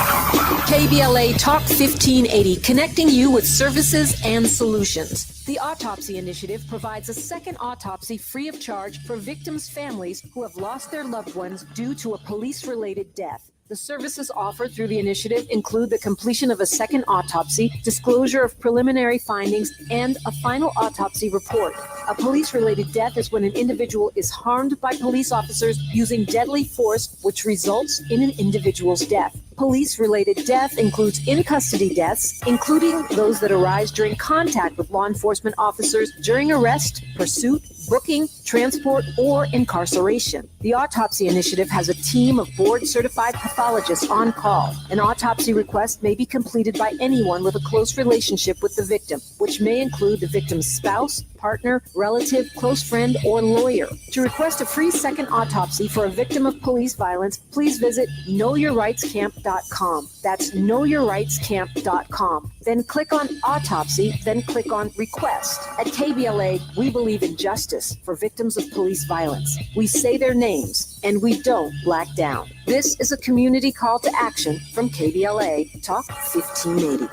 KBLA Talk 1580, connecting you with services and solutions. The Autopsy Initiative provides a second autopsy free of charge for victims' families who have lost their loved ones due to a police-related death. The services offered through the initiative include the completion of a second autopsy, disclosure of preliminary findings, and a final autopsy report. A police-related death is when an individual is harmed by police officers using deadly force, which results in an individual's death. Police-related death includes in-custody deaths, including those that arise during contact with law enforcement officers during arrest, pursuit, booking, transport, or incarceration. The Autopsy Initiative has a team of board-certified pathologists on call. An autopsy request may be completed by anyone with a close relationship with the victim, which may include the victim's spouse, partner, relative, close friend, or lawyer. To request a free second autopsy for a victim of police violence, please visit knowyourrightscamp.com. That's knowyourrightscamp.com. Then click on Autopsy, then click on Request. At KBLA, we believe in justice for victims of police violence. We say their names, and we don't black down. This is a community call to action from KBLA Talk 1580.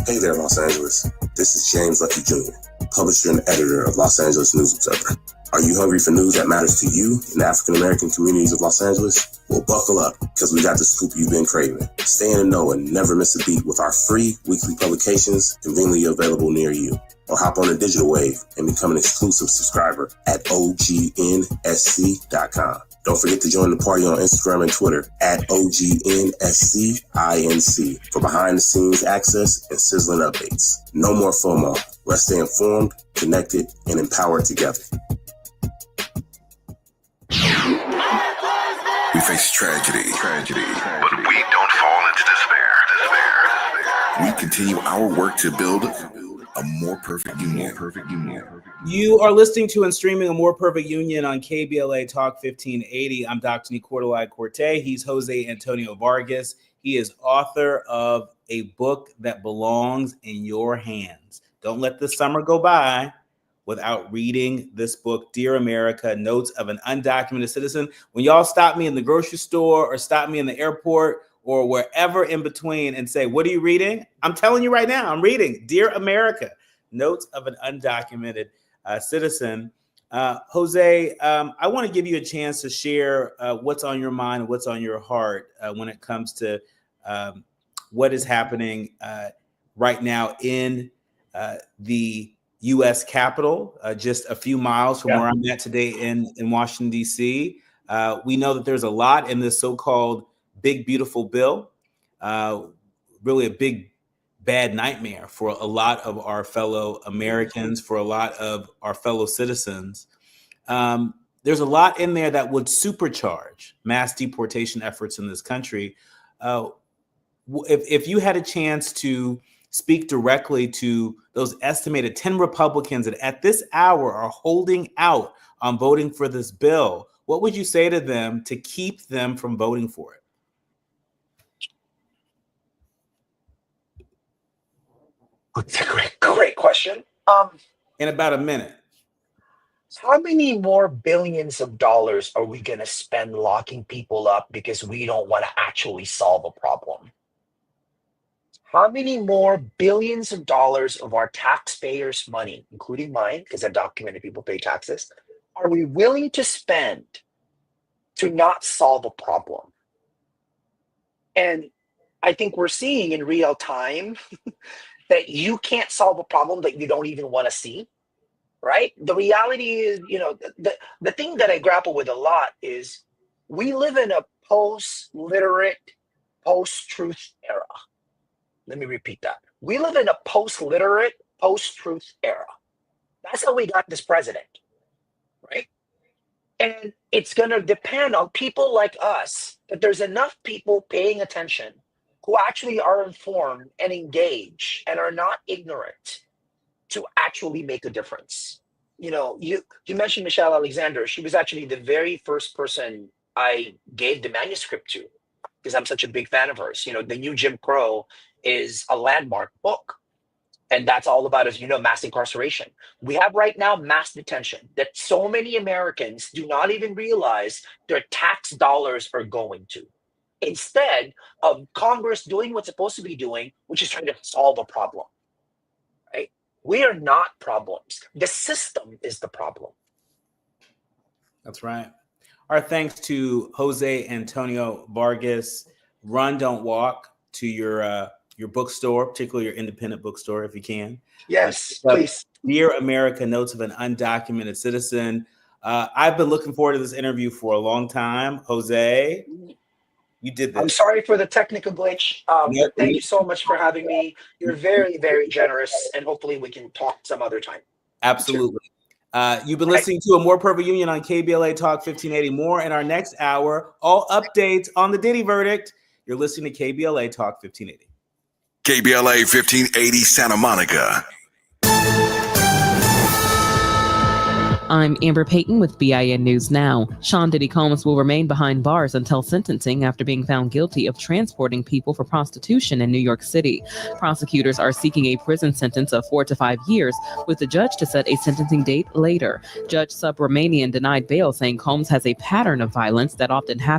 Hey there, Los Angeles. This is James Lucky Jr., publisher and editor of Los Angeles News Observer. Are you hungry for news that matters to you in the African-American communities of Los Angeles? Well, buckle up, because we got the scoop you've been craving. Stay in the know and never miss a beat with our free weekly publications conveniently available near you. Or hop on the digital wave and become an exclusive subscriber at OGNSC.com. Don't forget to join the party on Instagram and Twitter at OGNSCINC for behind-the-scenes access and sizzling updates. No more FOMO. Let's stay informed, connected, and empowered together. We face tragedy, but we don't fall into despair. We continue our work to build a more perfect union. You are listening to and streaming A More Perfect Union on KBLA Talk 1580. I'm Dr. Nii-Quartelai Quartey. He's Jose Antonio Vargas. He is author of a book that belongs in your hands. Don't let this summer go by without reading this book, Dear America, Notes of an Undocumented Citizen. When y'all stop me in the grocery store or stop me in the airport or wherever in between and say, what are you reading? I'm telling you right now, I'm reading Dear America, Notes of an Undocumented Citizen. Jose, I want to give you a chance to share what's on your mind, what's on your heart when it comes to what is happening right now in the U.S. Capitol, just a few miles from where I'm at today in Washington, D.C. We know that there's a lot in this so-called big, beautiful bill, really a big, bad nightmare for a lot of our fellow Americans, for a lot of our fellow citizens. There's a lot in there that would supercharge mass deportation efforts in this country. If you had a chance to speak directly to those estimated 10 Republicans that at this hour are holding out on voting for this bill, what would you say to them to keep them from voting for it? That's a great question. In about a minute. How many more billions of dollars are we going to spend locking people up because we don't want to actually solve a problem? How many more billions of dollars of our taxpayers' money, including mine, because I've documented people pay taxes, are we willing to spend to not solve a problem? And I think we're seeing in real time that you can't solve a problem that you don't even want to see, right? The reality is, the thing that I grapple with a lot is we live in a post-literate, post-truth era. Let me repeat that. We live in a post-literate, post-truth era. That's how we got this president, right? And it's going to depend on people like us, that there's enough people paying attention who actually are informed and engaged and are not ignorant to actually make a difference. You mentioned Michelle Alexander. She was actually the very first person I gave the manuscript to because I'm such a big fan of hers. The New Jim Crow is a landmark book. And that's all about, as you know, mass incarceration. We have right now mass detention that so many Americans do not even realize their tax dollars are going to. Instead of Congress doing what's supposed to be doing, which is trying to solve a problem, right? We are not problems. The system is the problem. That's right. Our thanks to Jose Antonio Vargas. Run, don't walk to your bookstore, particularly your independent bookstore, if you can. Yes, please. Dear America, Notes of an Undocumented Citizen. I've been looking forward to this interview for a long time. Jose, you did this. I'm sorry for the technical glitch. Thank you so much for having me. You're very, very generous, and hopefully we can talk some other time. Absolutely. You've been listening to A More Perfect Union on KBLA Talk 1580. More in our next hour. All updates on the Diddy verdict. You're listening to KBLA Talk 1580. KBLA 1580 Santa Monica. I'm Amber Payton with BIN News Now. Sean Diddy Combs will remain behind bars until sentencing after being found guilty of transporting people for prostitution in New York City. Prosecutors are seeking a prison sentence of 4 to 5 years, with the judge to set a sentencing date later. Judge Subramanian denied bail, saying Combs has a pattern of violence that often happens